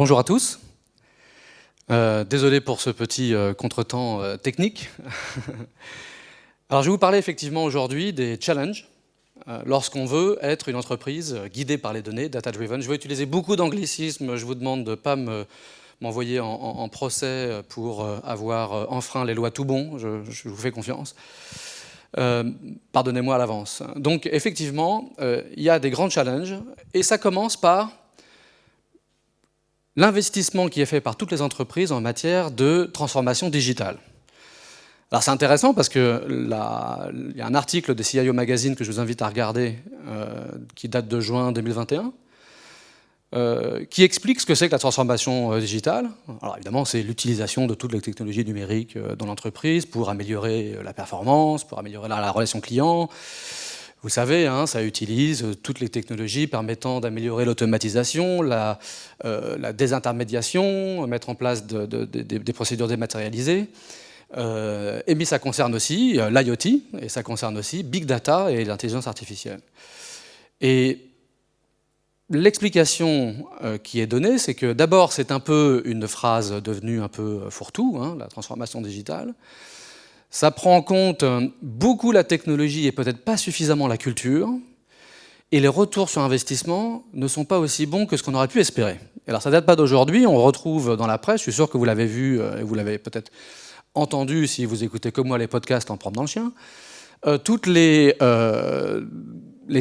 Bonjour à tous. Désolé pour ce petit contretemps technique. Alors je vais vous parler effectivement aujourd'hui des challenges lorsqu'on veut être une entreprise guidée par les données, data-driven. Je vais utiliser beaucoup d'anglicismes, je vous demande de ne pas m'envoyer en procès pour avoir enfreint les lois tout bon, je vous fais confiance. Pardonnez-moi à l'avance. Donc effectivement, il y a des grands challenges et ça commence par l'investissement qui est fait par toutes les entreprises en matière de transformation digitale. Alors c'est intéressant parce qu'il y a un article de CIO Magazine que je vous invite à regarder, qui date de juin 2021, qui explique ce que c'est que la transformation digitale. Alors évidemment, c'est l'utilisation de toutes les technologies numériques dans l'entreprise pour améliorer la performance, pour améliorer la relation client. Vous savez, ça utilise toutes les technologies permettant d'améliorer l'automatisation, la désintermédiation, mettre en place des procédures dématérialisées. Et puis ça concerne aussi l'IoT, et ça concerne aussi Big Data et l'intelligence artificielle. Et l'explication qui est donnée, c'est que d'abord, c'est un peu une phrase devenue un peu fourre-tout, la transformation digitale. Ça prend en compte beaucoup la technologie et peut-être pas suffisamment la culture. Et les retours sur investissement ne sont pas aussi bons que ce qu'on aurait pu espérer. Alors ça ne date pas d'aujourd'hui, on retrouve dans la presse, je suis sûr que vous l'avez vu et vous l'avez peut-être entendu si vous écoutez comme moi les podcasts en promenant le chien, toutes les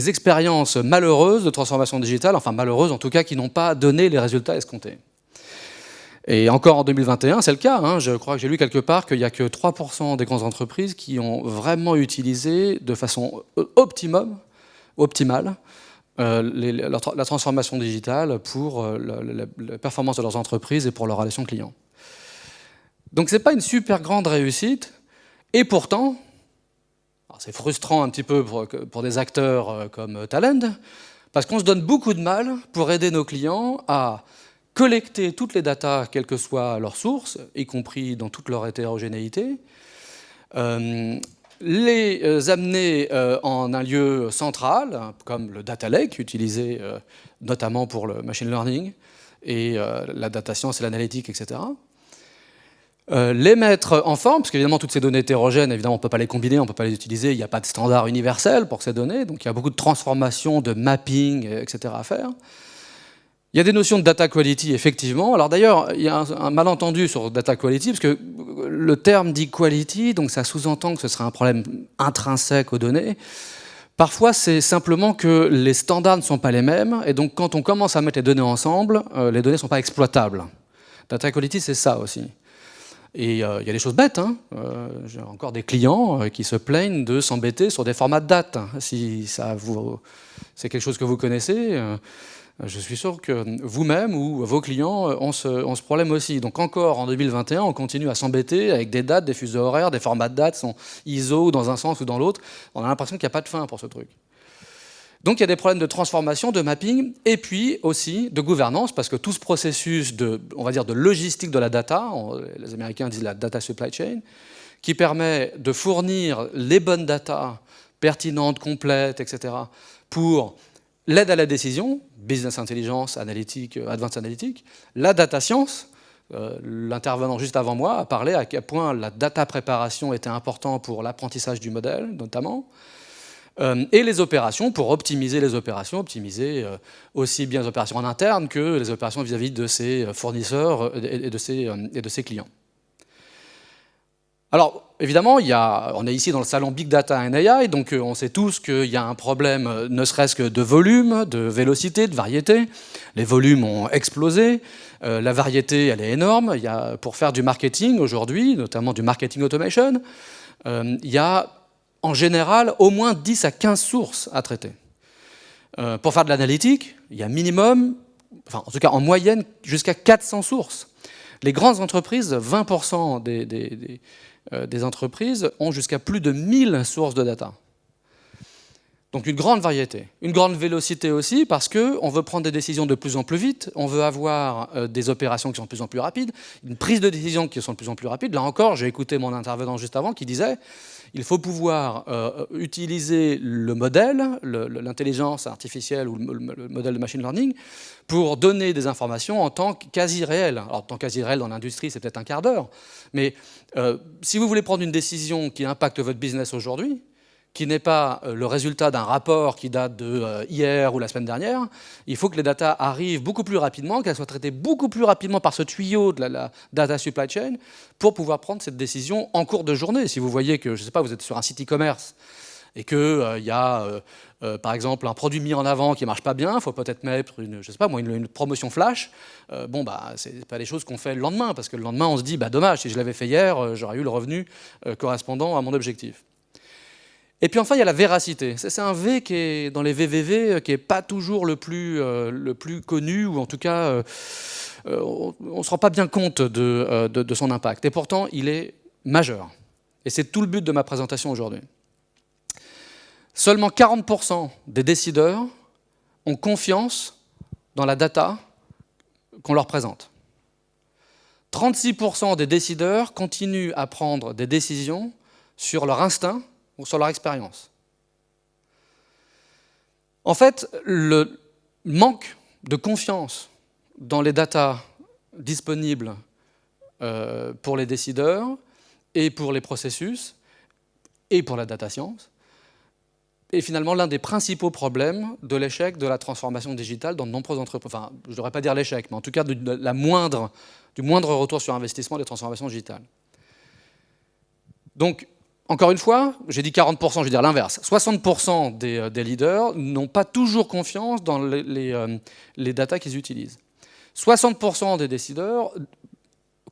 expériences malheureuses de transformation digitale, enfin malheureuses en tout cas, qui n'ont pas donné les résultats escomptés. Et encore en 2021, c'est le cas. Je crois que j'ai lu quelque part qu'il n'y a que 3% des grandes entreprises qui ont vraiment utilisé de façon optimale la transformation digitale pour la performance de leurs entreprises et pour leurs relations clients. Donc ce n'est pas une super grande réussite. Et pourtant, c'est frustrant un petit peu pour des acteurs comme Talend, parce qu'on se donne beaucoup de mal pour aider nos clients à collecter toutes les datas, quelle que soit leur source, y compris dans toute leur hétérogénéité, les amener en un lieu central, comme le data lake, utilisé notamment pour le machine learning, et la data science et l'analytique, etc. Les mettre en forme, parce qu'évidemment toutes ces données hétérogènes, évidemment on ne peut pas les combiner, on ne peut pas les utiliser, il n'y a pas de standard universel pour ces données, donc il y a beaucoup de transformation, de mapping, etc. à faire. Il y a des notions de data quality, effectivement. Alors d'ailleurs, il y a un malentendu sur data quality, parce que le terme dit quality, donc ça sous-entend que ce serait un problème intrinsèque aux données. Parfois, c'est simplement que les standards ne sont pas les mêmes, et donc quand on commence à mettre les données ensemble, les données ne sont pas exploitables. Data quality, c'est ça aussi. Et il y a des choses bêtes. J'ai encore des clients qui se plaignent de s'embêter sur des formats de date. Si c'est quelque chose que vous connaissez, je suis sûr que vous-même ou vos clients ont ce problème aussi. Donc encore en 2021, on continue à s'embêter avec des dates, des fuseaux horaires, des formats de dates sont ISO dans un sens ou dans l'autre. On a l'impression qu'il n'y a pas de fin pour ce truc. Donc il y a des problèmes de transformation, de mapping, et puis aussi de gouvernance, parce que tout ce processus on va dire, de logistique de la data, les Américains disent la data supply chain, qui permet de fournir les bonnes datas pertinentes, complètes, etc., pour l'aide à la décision, business intelligence, analytique, advanced analytic, la data science. L'intervenant juste avant moi a parlé à quel point la data préparation était importante pour l'apprentissage du modèle, notamment, et les opérations pour optimiser les opérations, optimiser aussi bien les opérations en interne que les opérations vis-à-vis de ses fournisseurs et de ses clients. Alors, évidemment, on est ici dans le salon Big Data and AI, donc on sait tous qu'il y a un problème, ne serait-ce que de volume, de vélocité, de variété. Les volumes ont explosé, la variété, elle est énorme. Pour faire du marketing aujourd'hui, notamment du marketing automation, il y a en général au moins 10 à 15 sources à traiter. Pour faire de l'analytique, il y a minimum, enfin en tout cas en moyenne, jusqu'à 400 sources. Les grandes entreprises, 20% des entreprises ont jusqu'à plus de 1000 sources de data. Donc une grande variété, une grande vélocité aussi, parce qu'on veut prendre des décisions de plus en plus vite, on veut avoir des opérations qui sont de plus en plus rapides, une prise de décision qui sont de plus en plus rapides. Là encore, j'ai écouté mon intervenant juste avant qui disait il faut pouvoir utiliser le modèle, l'intelligence artificielle ou le modèle de machine learning, pour donner des informations en temps quasi réel. Alors, temps quasi réel dans l'industrie, c'est peut-être un quart d'heure, mais si vous voulez prendre une décision qui impacte votre business aujourd'hui, qui n'est pas le résultat d'un rapport qui date de hier ou la semaine dernière, il faut que les datas arrivent beaucoup plus rapidement, qu'elles soient traitées beaucoup plus rapidement par ce tuyau de la data supply chain pour pouvoir prendre cette décision en cours de journée. Si vous voyez que, je ne sais pas, vous êtes sur un site e-commerce et qu'il y a, par exemple, un produit mis en avant qui ne marche pas bien, il faut peut-être mettre une, je sais pas, moi, une promotion flash. Bon, bah, ce n'est pas des choses qu'on fait le lendemain, parce que le lendemain, on se dit, bah, dommage, si je l'avais fait hier, j'aurais eu le revenu correspondant à mon objectif. Et puis enfin, il y a la véracité. C'est un V qui est dans les VVV, qui n'est pas toujours le plus connu, ou en tout cas, on ne se rend pas bien compte de son impact. Et pourtant, il est majeur. Et c'est tout le but de ma présentation aujourd'hui. Seulement 40% des décideurs ont confiance dans la data qu'on leur présente. 36% des décideurs continuent à prendre des décisions sur leur instinct ou sur leur expérience. En fait, le manque de confiance dans les datas disponibles pour les décideurs et pour les processus et pour la data science est finalement l'un des principaux problèmes de l'échec de la transformation digitale dans de nombreuses entreprises. Enfin, je ne devrais pas dire l'échec, mais en tout cas du moindre retour sur investissement des transformations digitales. Donc, encore une fois, j'ai dit 40%, je vais dire l'inverse. 60% des leaders n'ont pas toujours confiance dans les datas qu'ils utilisent. 60% des décideurs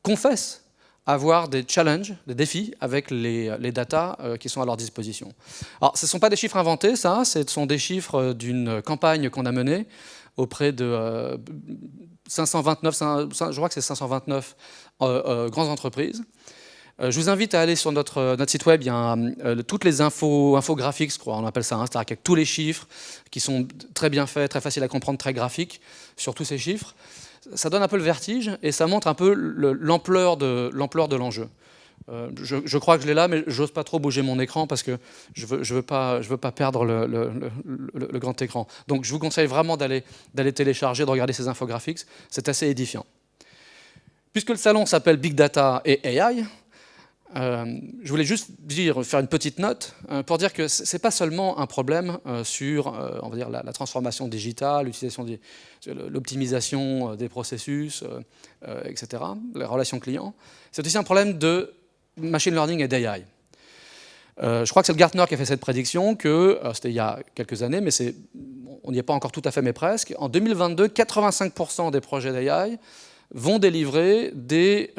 confessent avoir des challenges, des défis avec les datas qui sont à leur disposition. Alors, ce ne sont pas des chiffres inventés, ça, ce sont des chiffres d'une campagne qu'on a menée auprès de 529, je crois que c'est 529 grandes entreprises. Je vous invite à aller sur notre site web, il y a toutes les infographiques, je crois, on appelle ça, hein, c'est-à-dire avec tous les chiffres qui sont très bien faits, très faciles à comprendre, très graphiques sur tous ces chiffres. Ça donne un peu le vertige et ça montre un peu l'ampleur de l'enjeu. Je crois que je l'ai là, mais j'ose pas trop bouger mon écran parce que je veux pas perdre le grand écran. Donc je vous conseille vraiment d'aller télécharger, de regarder ces infographiques, c'est assez édifiant. Puisque le salon s'appelle Big Data et AI, je voulais juste faire une petite note pour dire que ce n'est pas seulement un problème sur on va dire, la transformation digitale, l'utilisation l'optimisation des processus, etc., les relations clients. C'est aussi un problème de machine learning et d'AI. Je crois que c'est le Gartner qui a fait cette prédiction, que c'était il y a quelques années, mais on n'y est pas encore tout à fait, mais presque. En 2022, 85% des projets d'AI vont délivrer des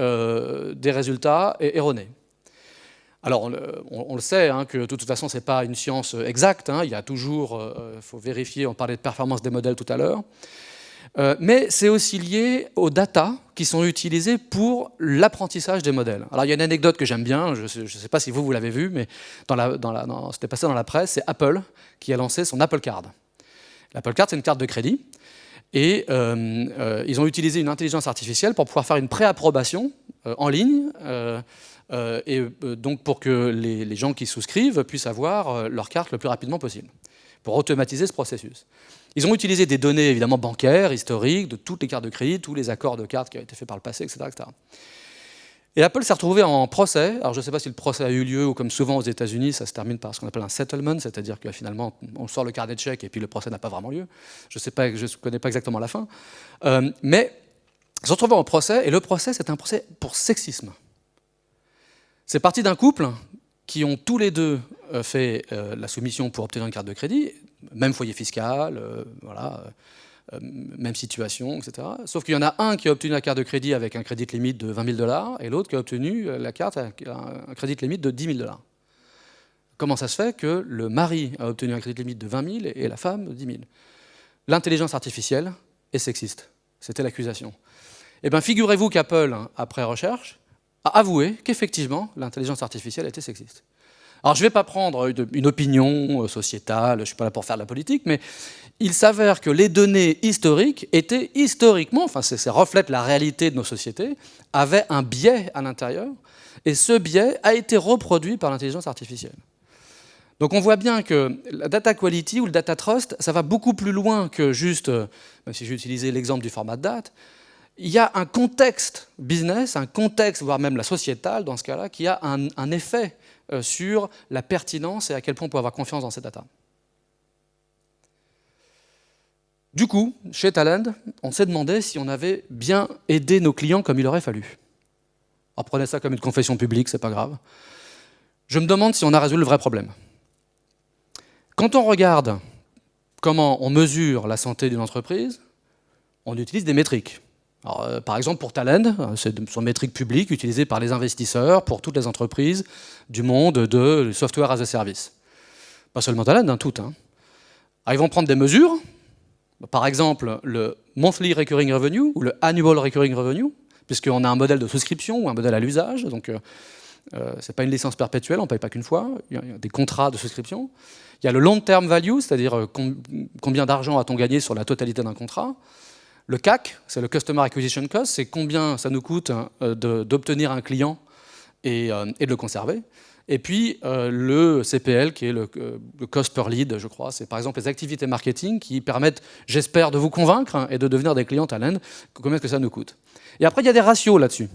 résultats erronés. Alors, on le sait, hein, que de toute façon, ce n'est pas une science exacte. Hein, il y a toujours, faut vérifier, on parlait de performance des modèles tout à l'heure. Mais c'est aussi lié aux data qui sont utilisées pour l'apprentissage des modèles. Alors, il y a une anecdote que j'aime bien, je ne sais pas si vous l'avez vue, mais c'était passé dans la presse, c'est Apple qui a lancé son Apple Card. L'Apple Card, c'est une carte de crédit. Et ils ont utilisé une intelligence artificielle pour pouvoir faire une préapprobation en ligne, et donc pour que les gens qui souscrivent puissent avoir leur carte le plus rapidement possible, pour automatiser ce processus. Ils ont utilisé des données évidemment bancaires, historiques, de toutes les cartes de crédit, tous les accords de cartes qui ont été faits par le passé, etc. etc. Et Apple s'est retrouvé en procès. Alors je ne sais pas si le procès a eu lieu, ou comme souvent aux États-Unis, ça se termine par ce qu'on appelle un settlement, c'est-à-dire que finalement on sort le carnet de chèques et puis le procès n'a pas vraiment lieu. Je ne connais pas exactement la fin. Mais ils se retrouvent en procès, et le procès, c'est un procès pour sexisme. C'est parti d'un couple qui ont tous les deux fait la soumission pour obtenir une carte de crédit, même foyer fiscal, voilà, même situation, etc. Sauf qu'il y en a un qui a obtenu la carte de crédit avec un crédit limite de 20 000 $ et l'autre qui a obtenu la carte avec un crédit limite de 10 000 $. Comment ça se fait que le mari a obtenu un crédit limite de 20 000 et la femme de 10 000 ? L'intelligence artificielle est sexiste. C'était l'accusation. Eh bien, figurez-vous qu'Apple, après recherche, a avoué qu'effectivement, l'intelligence artificielle était sexiste. Alors je ne vais pas prendre une opinion sociétale, je ne suis pas là pour faire de la politique, mais il s'avère que les données historiques étaient historiquement, enfin ça reflète la réalité de nos sociétés, avaient un biais à l'intérieur, et ce biais a été reproduit par l'intelligence artificielle. Donc on voit bien que la data quality ou le data trust, ça va beaucoup plus loin que juste, même si j'ai utilisé l'exemple du format de date, il y a un contexte business, un contexte, voire même la sociétale dans ce cas-là, qui a un effet sur la pertinence et à quel point on peut avoir confiance dans ces data. Du coup, chez Talend, on s'est demandé si on avait bien aidé nos clients comme il aurait fallu. Alors prenez ça comme une confession publique, c'est pas grave. Je me demande si on a résolu le vrai problème. Quand on regarde comment on mesure la santé d'une entreprise, on utilise des métriques. Alors, par exemple, pour Talend, c'est son métrique publique utilisée par les investisseurs pour toutes les entreprises du monde de software as a service. Pas seulement Talend, toutes. Alors, ils vont prendre des mesures. Par exemple, le monthly recurring revenue ou le annual recurring revenue, puisqu'on a un modèle de souscription ou un modèle à l'usage. Donc, ce n'est pas une licence perpétuelle, on ne paye pas qu'une fois. Il y a des contrats de souscription. Il y a le long-term value, c'est-à-dire combien d'argent a-t-on gagné sur la totalité d'un contrat. Le CAC, c'est le Customer Acquisition Cost, c'est combien ça nous coûte d'obtenir un client et de le conserver. Et puis le CPL, qui est le cost per lead, je crois. C'est par exemple les activités marketing qui permettent, j'espère, de vous convaincre et de devenir des clients Talend. Combien est-ce que ça nous coûte? Et après, il y a des ratios là-dessus.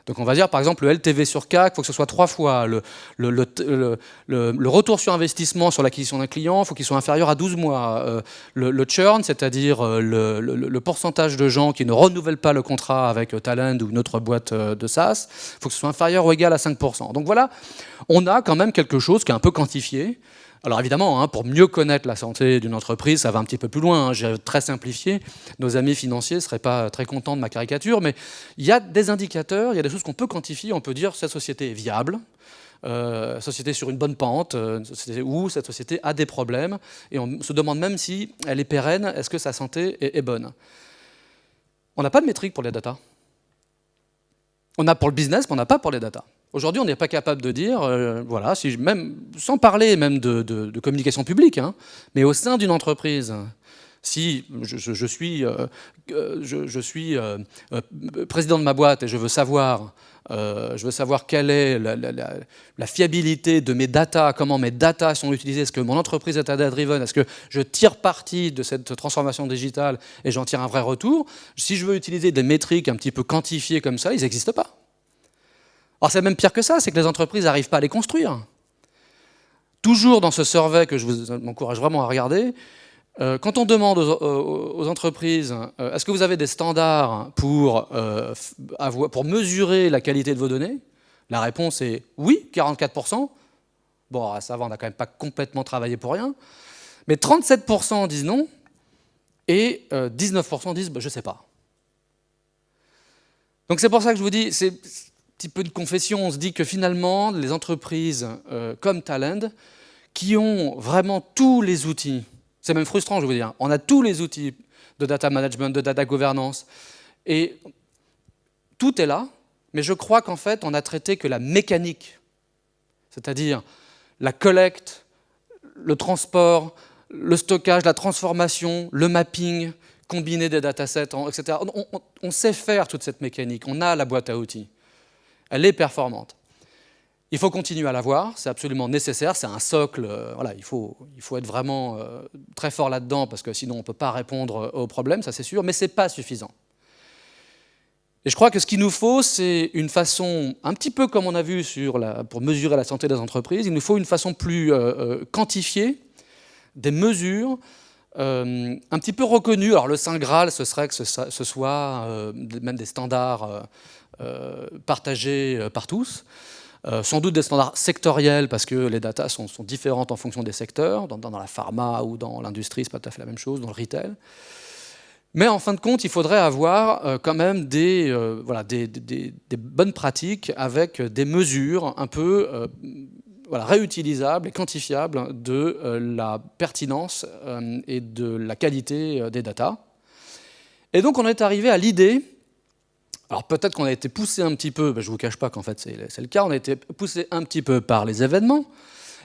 Donc on va dire, par exemple, le LTV sur CAC, il faut que ce soit 3 fois. Le retour sur investissement sur l'acquisition d'un client, il faut qu'il soit inférieur à 12 mois. Le churn, c'est-à-dire le pourcentage de gens qui ne renouvellent pas le contrat avec Talend ou une autre boîte de SaaS, il faut que ce soit inférieur ou égal à 5%. Donc voilà, on a quand même quelque chose qui est un peu quantifié. Alors évidemment, pour mieux connaître la santé d'une entreprise, ça va un petit peu plus loin. J'ai très simplifié. Nos amis financiers ne seraient pas très contents de ma caricature, mais il y a des indicateurs, il y a des choses qu'on peut quantifier. On peut dire cette société est viable, société sur une bonne pente, ou cette société a des problèmes. Et on se demande même si elle est pérenne, est-ce que sa santé est bonne. On n'a pas de métrique pour les data. On a pour le business, mais on n'a pas pour les data. Aujourd'hui, on n'est pas capable de dire, voilà, même, sans parler même de communication publique, mais au sein d'une entreprise, si je suis président de ma boîte et je veux savoir quelle est la fiabilité de mes data, comment mes data sont utilisées, est-ce que mon entreprise est data-driven, est-ce que je tire parti de cette transformation digitale et j'en tire un vrai retour. Si je veux utiliser des métriques un petit peu quantifiées comme ça, ils n'existent pas. Alors c'est même pire que ça, c'est que les entreprises n'arrivent pas à les construire. Toujours dans ce survey que je vous encourage vraiment à regarder, quand on demande aux entreprises est-ce que vous avez des standards pour mesurer la qualité de vos données, la réponse est oui, 44%. Bon, ça va, on n'a quand même pas complètement travaillé pour rien. Mais 37% disent non et 19% disent je ne sais pas. Donc c'est pour ça que je vous dis, c'est un petit peu de confession, on se dit que finalement, les entreprises comme Talend, qui ont vraiment tous les outils, c'est même frustrant, je veux dire, on a tous les outils de data management, de data governance, et tout est là, mais je crois qu'en fait, on n'a traité que la mécanique, c'est-à-dire la collecte, le transport, le stockage, la transformation, le mapping, combiner des datasets, etc. On sait faire toute cette mécanique, on a la boîte à outils. Elle est performante. Il faut continuer à l'avoir, c'est absolument nécessaire, c'est un socle, voilà, il faut être vraiment très fort là-dedans parce que sinon on ne peut pas répondre aux problèmes, ça c'est sûr, mais ce n'est pas suffisant. Et je crois que ce qu'il nous faut, c'est une façon, un petit peu comme on a vu pour mesurer la santé des entreprises, il nous faut une façon plus quantifiée, des mesures un petit peu reconnues. Alors le Saint Graal, ce serait que ce soit même des standards partagés par tous, sans doute des standards sectoriels parce que les datas sont différentes en fonction des secteurs, dans la pharma ou dans l'industrie, c'est pas tout à fait la même chose, dans le retail. Mais en fin de compte, il faudrait avoir quand même des bonnes pratiques avec des mesures un peu réutilisables et quantifiables de la pertinence et de la qualité des datas. Et donc on est arrivé à l'idée, alors peut-être qu'on a été poussé un petit peu, je ne vous cache pas qu'en fait c'est le cas, on a été poussé un petit peu par les événements,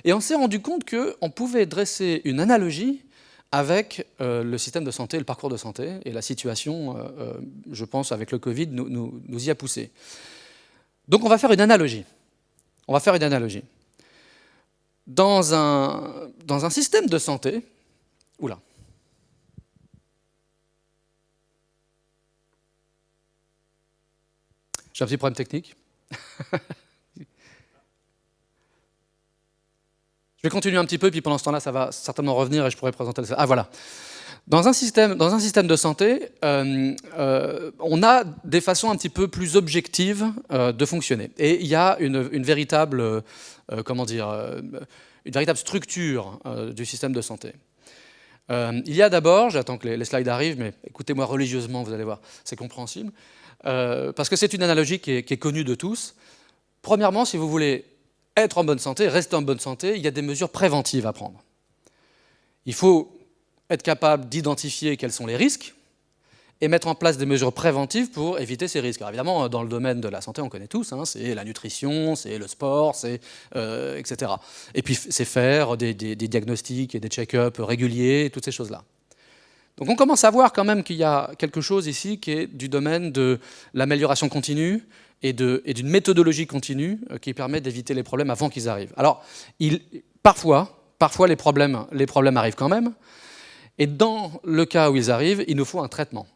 Et on s'est rendu compte qu'on pouvait dresser une analogie avec le système de santé, le parcours de santé, et la situation, je pense, avec le Covid, nous y a poussé. Donc on va faire une analogie. On va faire une analogie. Dans un système de santé... Oula. J'ai un petit problème technique. Je vais continuer un petit peu, puis pendant ce temps-là, ça va certainement revenir et je pourrai présenter ça. Ah, voilà. Dans un système de santé, on a des façons un petit peu plus objectives de fonctionner. Et il y a une véritable, une véritable structure du système de santé. Il y a d'abord, j'attends que les slides arrivent, mais écoutez-moi religieusement, vous allez voir, c'est compréhensible, parce que c'est une analogie qui est connue de tous. Premièrement, si vous voulez être en bonne santé, rester en bonne santé, il y a des mesures préventives à prendre. Il faut être capable d'identifier quels sont les risques et mettre en place des mesures préventives pour éviter ces risques. Alors évidemment, dans le domaine de la santé, on connaît tous, hein, c'est la nutrition, c'est le sport, etc. Et puis c'est faire des diagnostics et des check-ups réguliers, toutes ces choses-là. Donc on commence à voir quand même qu'il y a quelque chose ici qui est du domaine de l'amélioration continue et d'une méthodologie continue qui permet d'éviter les problèmes avant qu'ils arrivent. Alors, parfois les problèmes arrivent quand même, et dans le cas où ils arrivent, il nous faut un traitement.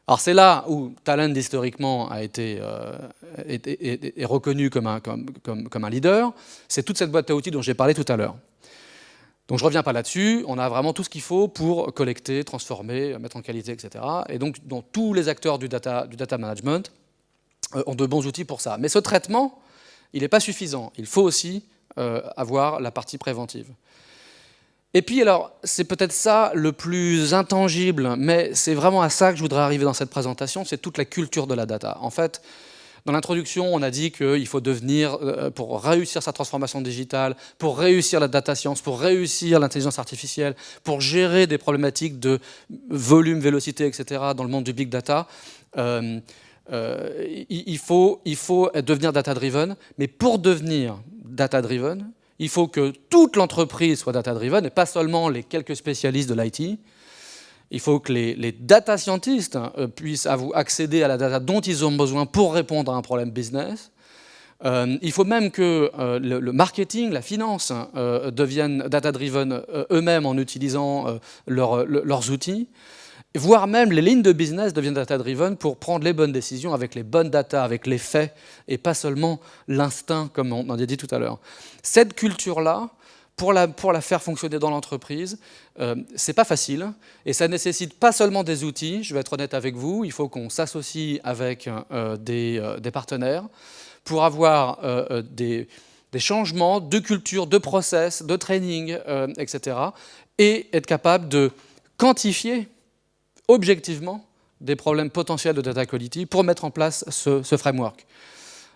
Alors c'est là où Talend historiquement est reconnu comme un leader, c'est toute cette boîte à outils dont j'ai parlé tout à l'heure. Donc je ne reviens pas là-dessus, on a vraiment tout ce qu'il faut pour collecter, transformer, mettre en qualité, etc. Et donc dans tous les acteurs du data management, ont de bons outils pour ça. Mais ce traitement, il n'est pas suffisant. Il faut aussi avoir la partie préventive. Et puis, alors, c'est peut-être ça le plus intangible, mais c'est vraiment à ça que je voudrais arriver dans cette présentation, c'est toute la culture de la data. En fait, dans l'introduction, on a dit qu'il faut devenir, pour réussir sa transformation digitale, pour réussir la data science, pour réussir l'intelligence artificielle, pour gérer des problématiques de volume, vélocité, etc., dans le monde du big data, il faut devenir data-driven, mais pour devenir data-driven, il faut que toute l'entreprise soit data-driven, et pas seulement les quelques spécialistes de l'IT. Il faut que les data scientists puissent accéder à la data dont ils ont besoin pour répondre à un problème business. Il faut même que le marketing, la finance deviennent data-driven eux-mêmes en utilisant leurs outils. Voire même les lignes de business deviennent data-driven pour prendre les bonnes décisions avec les bonnes data, avec les faits, et pas seulement l'instinct, comme on a dit tout à l'heure. Cette culture-là, pour la faire fonctionner dans l'entreprise, c'est pas facile, et ça nécessite pas seulement des outils, je vais être honnête avec vous, il faut qu'on s'associe avec des partenaires pour avoir des changements de culture, de process, de training, etc., et être capable de quantifier objectivement des problèmes potentiels de data quality pour mettre en place ce framework.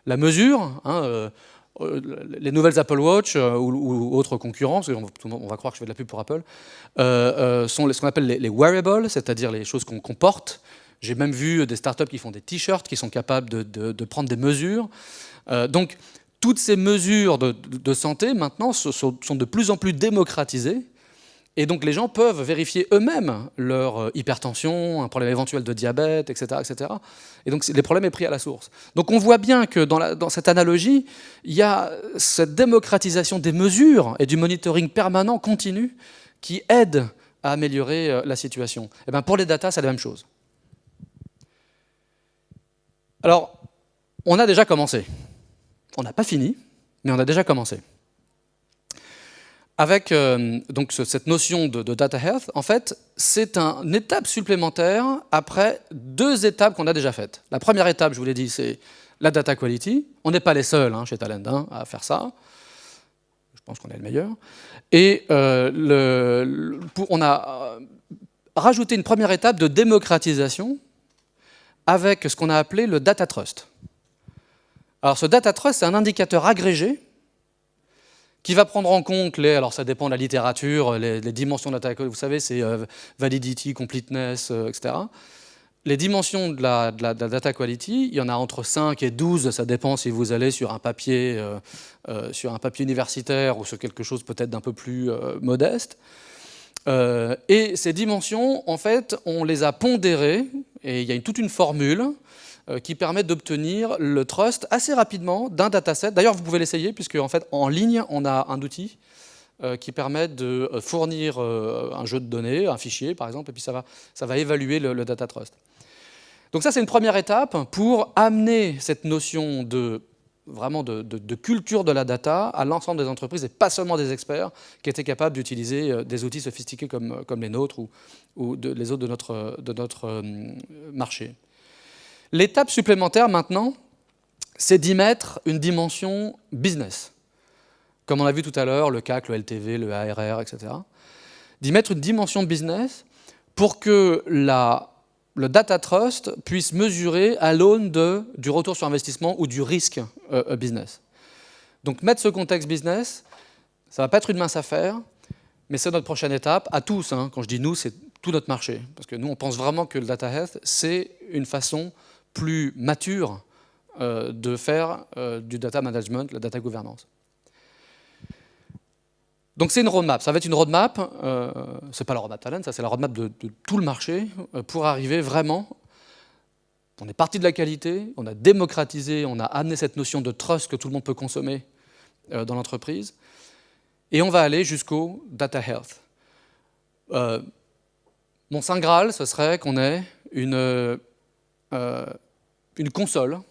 La mesure, les nouvelles Apple Watch ou autres concurrents, on va croire que je fais de la pub pour Apple, sont ce qu'on appelle les wearables, c'est-à-dire les choses qu'on porte. J'ai même vu des startups qui font des t-shirts qui sont capables de prendre des mesures. Donc, toutes ces mesures de santé, maintenant, sont de plus en plus démocratisées. Et donc les gens peuvent vérifier eux-mêmes leur hypertension, un problème éventuel de diabète, etc., etc. Et donc les problèmes sont pris à la source. Donc on voit bien que dans cette analogie, il y a cette démocratisation des mesures et du monitoring permanent, continu, qui aide à améliorer la situation. Et bien pour les data, c'est la même chose. Alors, on a déjà commencé. On n'a pas fini, mais on a déjà commencé. Avec donc cette notion de data health, en fait, c'est une étape supplémentaire après deux étapes qu'on a déjà faites. La première étape, je vous l'ai dit, c'est la data quality. On n'est pas les seuls chez Talend à faire ça. Je pense qu'on est le meilleur. Et on a rajouté une première étape de démocratisation avec ce qu'on a appelé le data trust. Alors ce data trust, c'est un indicateur agrégé qui va prendre en compte alors ça dépend de la littérature, les dimensions de data, vous savez, c'est validity, completeness, etc. les dimensions de la data quality, il y en a entre 5 et 12, ça dépend si vous allez sur un papier universitaire ou sur quelque chose peut-être d'un peu plus modeste. Et ces dimensions, en fait, on les a pondérées, et il y a toute une formule qui permet d'obtenir le trust assez rapidement d'un dataset. D'ailleurs, vous pouvez l'essayer, puisque en fait, en ligne, on a un outil qui permet de fournir un jeu de données, un fichier, par exemple, et puis ça va évaluer le data trust. Donc ça, c'est une première étape pour amener cette notion vraiment de culture de la data à l'ensemble des entreprises, et pas seulement des experts qui étaient capables d'utiliser des outils sophistiqués comme les nôtres ou les autres de notre marché. L'étape supplémentaire maintenant, c'est d'y mettre une dimension business. Comme on a vu tout à l'heure, le CAC, le LTV, le ARR, etc. D'y mettre une dimension business pour que le data trust puisse mesurer à l'aune du retour sur investissement ou du risque business. Donc mettre ce contexte business, ça ne va pas être une mince affaire, mais c'est notre prochaine étape, à tous. Quand je dis nous, c'est tout notre marché. Parce que nous, on pense vraiment que le data health, c'est une façon plus mature de faire du data management, la data governance. Donc c'est une roadmap, ça va être une roadmap, c'est pas la roadmap talent, ça c'est la roadmap de tout le marché, pour arriver vraiment, on est parti de la qualité, on a démocratisé, on a amené cette notion de trust que tout le monde peut consommer dans l'entreprise, et on va aller jusqu'au data health. Mon saint Graal, ce serait qu'on ait une console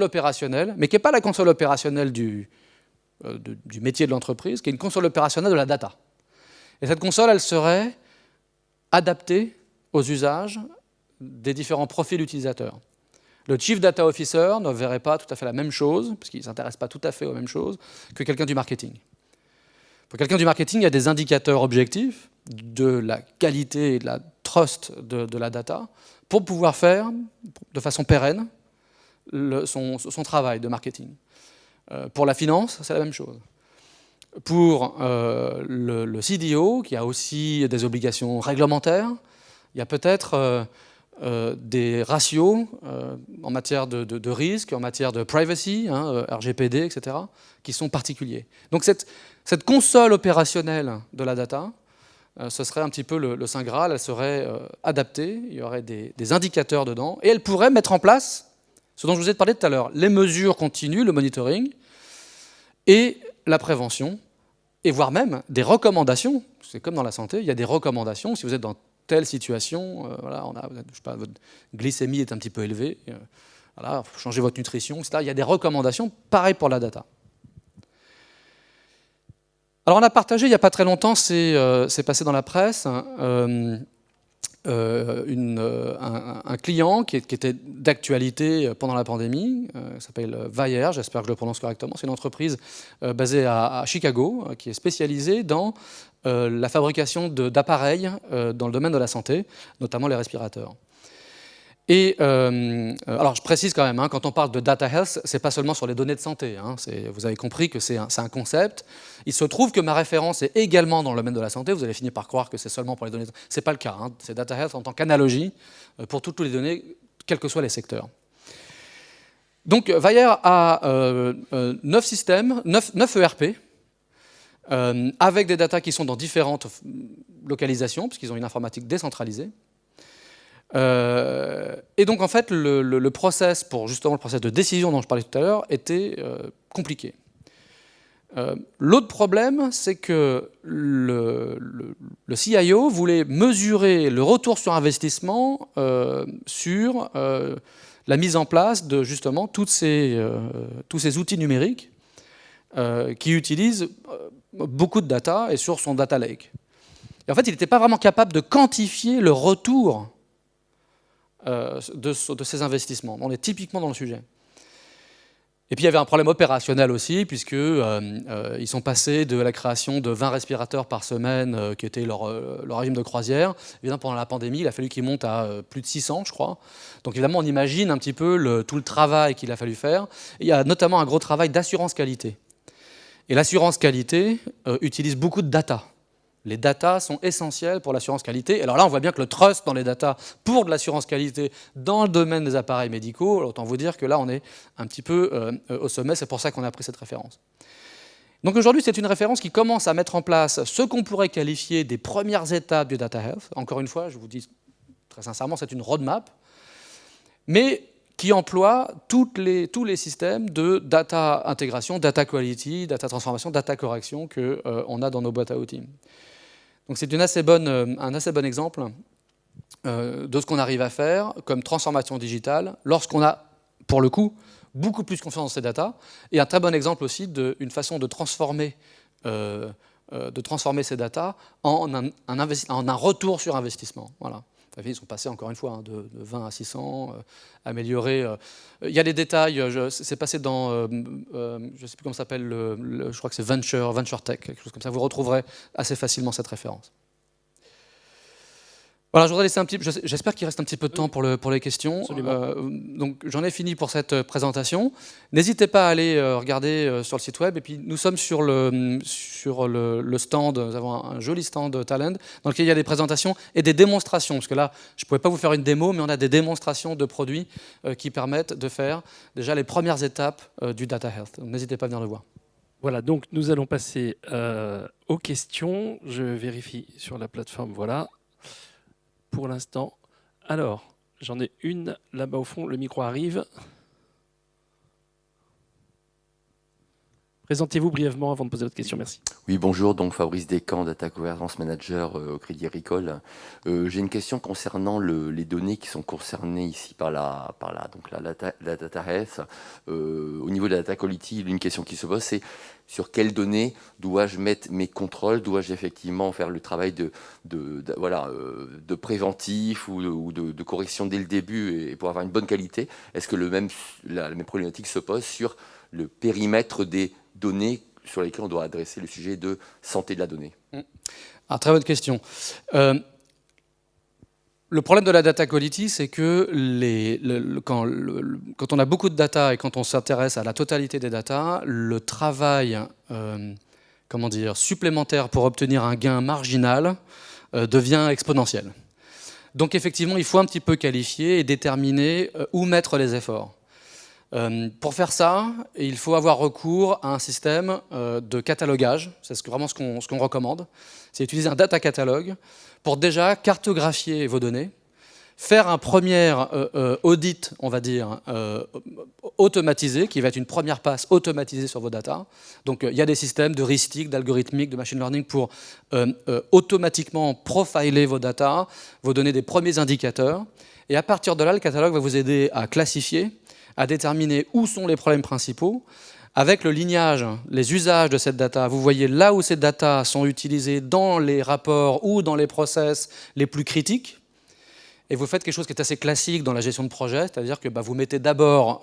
opérationnelle, mais qui n'est pas la console opérationnelle du métier de l'entreprise, qui est une console opérationnelle de la data. Et cette console, elle serait adaptée aux usages des différents profils utilisateurs. Le Chief Data Officer ne verrait pas tout à fait la même chose, parce qu'il ne s'intéresse pas tout à fait aux mêmes choses, que quelqu'un du marketing. Pour quelqu'un du marketing, il y a des indicateurs objectifs de la qualité et de la trust de la data pour pouvoir faire, de façon pérenne, son travail de marketing. Pour la finance, c'est la même chose. Pour le CDO, qui a aussi des obligations réglementaires, il y a peut-être des ratios en matière de risque, en matière de privacy, RGPD, etc., qui sont particuliers. Donc cette console opérationnelle de la data, ce serait un petit peu le Saint Graal, elle serait adaptée, il y aurait des indicateurs dedans, et elle pourrait mettre en place ce dont je vous ai parlé tout à l'heure, les mesures continues, le monitoring, et la prévention, et voire même des recommandations. C'est comme dans la santé, il y a des recommandations. Si vous êtes dans telle situation, voilà, je sais pas, votre glycémie est un petit peu élevée, voilà, changez votre nutrition, etc. Il y a des recommandations, pareil pour la data. Alors on a partagé il n'y a pas très longtemps, c'est passé dans la presse, un client qui était d'actualité pendant la pandémie, s'appelle Vayer, j'espère que je le prononce correctement. C'est une entreprise basée à Chicago, qui est spécialisée dans la fabrication d'appareils dans le domaine de la santé, notamment les respirateurs. Et alors je précise quand même, quand on parle de data health, c'est pas seulement sur les données de santé. Vous avez compris que c'est un concept. Il se trouve que ma référence est également dans le domaine de la santé. Vous allez finir par croire que c'est seulement pour les données de santé. C'est pas le cas. C'est data health en tant qu'analogie pour toutes les données, quels que soient les secteurs. Donc Vayer a 9 systèmes, 9 ERP, avec des datas qui sont dans différentes localisations, puisqu'ils ont une informatique décentralisée. Et donc en fait le process, pour justement le process de décision dont je parlais tout à l'heure, était compliqué. L'autre problème, c'est que le CIO voulait mesurer le retour sur investissement sur la mise en place de justement tous ces outils numériques qui utilisent beaucoup de data et sur son data lake. Et en fait, il n'était pas vraiment capable de quantifier le retour de ces investissements. On est typiquement dans le sujet. Et puis il y avait un problème opérationnel aussi, puisqu'ils sont passés de la création de 20 respirateurs par semaine, qui était leur régime de croisière. Évidemment, pendant la pandémie, il a fallu qu'ils montent à plus de 600, je crois. Donc évidemment, on imagine un petit peu tout le travail qu'il a fallu faire. Et il y a notamment un gros travail d'assurance qualité. Et l'assurance qualité utilise beaucoup de data. Les datas sont essentielles pour l'assurance qualité. Alors là, on voit bien que le trust dans les datas pour de l'assurance qualité dans le domaine des appareils médicaux, autant vous dire que là, on est un petit peu au sommet. C'est pour ça qu'on a pris cette référence. Donc aujourd'hui, c'est une référence qui commence à mettre en place ce qu'on pourrait qualifier des premières étapes du data health. Encore une fois, je vous dis très sincèrement, c'est une roadmap, mais qui emploie tous les systèmes de data intégration, data quality, data transformation, data correction qu'on a dans nos boîtes à outils. Donc c'est un assez bon exemple de ce qu'on arrive à faire comme transformation digitale lorsqu'on a, pour le coup, beaucoup plus confiance dans ces datas, et un très bon exemple aussi d'une façon de transformer ces datas en un retour sur investissement. Voilà. Ils sont passés, encore une fois, de 20 à 600, améliorés. Il y a des détails, c'est passé dans, je ne sais plus comment ça s'appelle, je crois que c'est Venture Tech, quelque chose comme ça. Vous retrouverez assez facilement cette référence. Voilà, je voudrais laisser j'espère qu'il reste un petit peu de temps pour les questions. Donc j'en ai fini pour cette présentation. N'hésitez pas à aller regarder sur le site web. Et puis nous sommes sur le stand, nous avons un joli stand Talend dans lequel il y a des présentations et des démonstrations. Parce que là, je ne pouvais pas vous faire une démo, mais on a des démonstrations de produits qui permettent de faire déjà les premières étapes du Data Health. Donc n'hésitez pas à venir le voir. Voilà, donc nous allons passer aux questions. Je vérifie sur la plateforme, voilà. Pour l'instant. Alors, j'en ai une là-bas au fond, le micro arrive. Présentez-vous brièvement avant de poser votre question, merci. Oui, bonjour, donc Fabrice Descamps, Data Governance Manager au Crédit Agricole. J'ai une question concernant les données qui sont concernées ici par la data health. Au niveau de la data quality, une question qui se pose, c'est sur quelles données dois-je mettre mes contrôles? Dois-je effectivement faire le travail de préventif ou de correction dès le début et pour avoir une bonne qualité? Est-ce que la même problématique se pose sur le périmètre des données sur lesquelles on doit adresser le sujet de santé de la donnée? Ah, très bonne question. Le problème de la data quality, c'est que quand on a beaucoup de data et quand on s'intéresse à la totalité des data, le travail supplémentaire pour obtenir un gain marginal devient exponentiel. Donc effectivement, il faut un petit peu qualifier et déterminer où mettre les efforts. Pour faire ça, il faut avoir recours à un système de catalogage. C'est vraiment ce qu'on recommande. C'est utiliser un data catalogue pour déjà cartographier vos données, faire un premier audit, on va dire, automatisé, qui va être une première passe automatisée sur vos data. Donc il y a des systèmes de heuristique, d'algorithmique, de machine learning pour automatiquement profiler vos data, vous donner des premiers indicateurs. Et à partir de là, le catalogue va vous aider à classifier, à déterminer où sont les problèmes principaux. Avec le lignage, les usages de cette data, vous voyez là où ces data sont utilisées dans les rapports ou dans les process les plus critiques. Et vous faites quelque chose qui est assez classique dans la gestion de projet, c'est-à-dire que vous mettez d'abord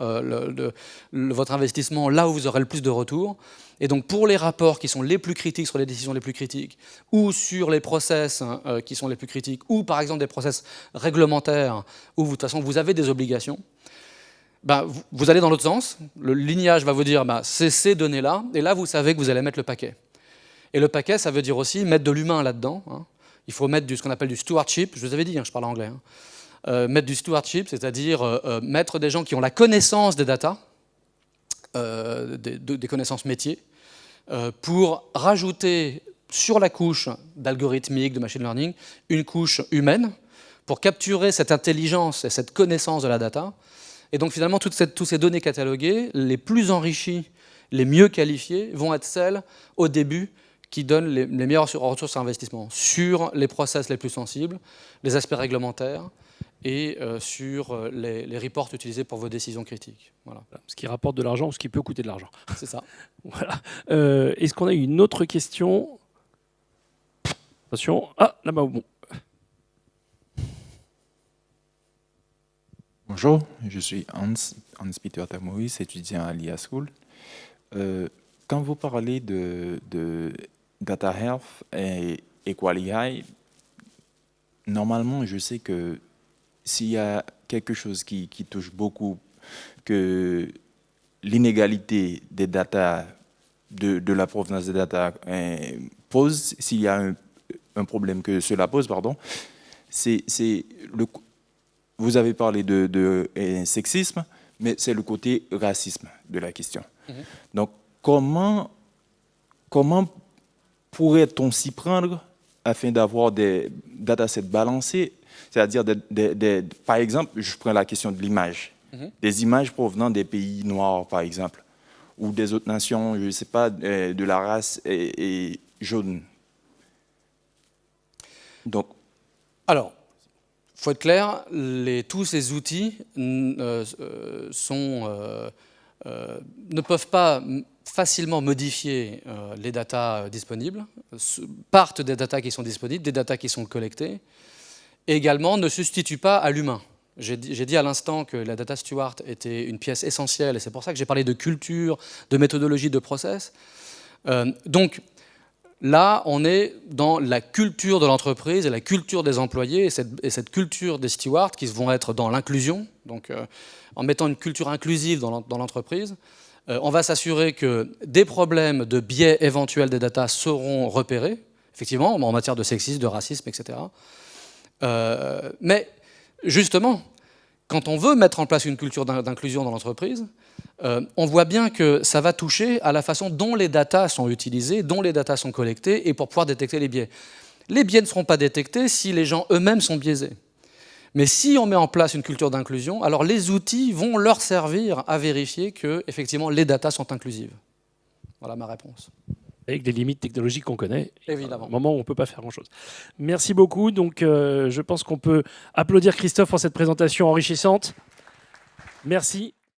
votre investissement là où vous aurez le plus de retours. Et donc pour les rapports qui sont les plus critiques sur les décisions les plus critiques, ou sur les process qui sont les plus critiques, ou par exemple des process réglementaires, où de toute façon vous avez des obligations, vous allez dans l'autre sens, le lignage va vous dire c'est ces données-là, et là vous savez que vous allez mettre le paquet. Et le paquet, ça veut dire aussi mettre de l'humain là-dedans. Il faut mettre ce qu'on appelle du stewardship, je vous avais dit, je parle anglais. Mettre du stewardship, c'est-à-dire mettre des gens qui ont la connaissance des data, des connaissances métiers, pour rajouter sur la couche d'algorithmique, de machine learning, une couche humaine, pour capturer cette intelligence et cette connaissance de la data. Et donc finalement, toutes ces données cataloguées, les plus enrichies, les mieux qualifiées, vont être celles, au début, qui donnent les meilleurs retours sur investissement, sur les process les plus sensibles, les aspects réglementaires, et sur les reports utilisés pour vos décisions critiques. Voilà. Ce qui rapporte de l'argent ou ce qui peut coûter de l'argent. C'est ça. Voilà. Est-ce qu'on a une autre question? Attention. Ah, là-bas, bon. Bonjour, je suis Hans-Peter Tamois, étudiant à l'IA School. Quand vous parlez de Data Health et QualiAI, normalement, je sais que s'il y a quelque chose qui touche beaucoup, que l'inégalité des data, de la provenance des data pose, s'il y a un problème que cela pose, pardon, vous avez parlé de sexisme, mais c'est le côté racisme de la question. Donc, comment pourrait-on s'y prendre afin d'avoir des datasets balancés, c'est-à-dire, par exemple, je prends la question de l'image, des images provenant des pays noirs, par exemple, ou des autres nations, je ne sais pas, de la race et jaune. Donc, alors, il faut être clair, tous ces outils ne peuvent pas facilement modifier les datas disponibles, partent des datas qui sont disponibles, des datas qui sont collectées, et également ne se substituent pas à l'humain. J'ai dit à l'instant que la data steward était une pièce essentielle, et c'est pour ça que j'ai parlé de culture, de méthodologie, de process. Donc là, on est dans la culture de l'entreprise et la culture des employés, et cette culture des stewards qui vont être dans l'inclusion, donc en mettant une culture inclusive dans l'entreprise. On va s'assurer que des problèmes de biais éventuels des datas seront repérés, effectivement, en matière de sexisme, de racisme, etc. Mais justement, quand on veut mettre en place une culture d'inclusion dans l'entreprise, on voit bien que ça va toucher à la façon dont les datas sont utilisées, dont les datas sont collectées, et pour pouvoir détecter les biais. Les biais ne seront pas détectés si les gens eux-mêmes sont biaisés. Mais si on met en place une culture d'inclusion, alors les outils vont leur servir à vérifier que, effectivement, les datas sont inclusives. Voilà ma réponse. Avec des limites technologiques qu'on connaît. Évidemment. Un moment où on ne peut pas faire grand-chose. Merci beaucoup. Donc, je pense qu'on peut applaudir Christophe pour cette présentation enrichissante. Merci.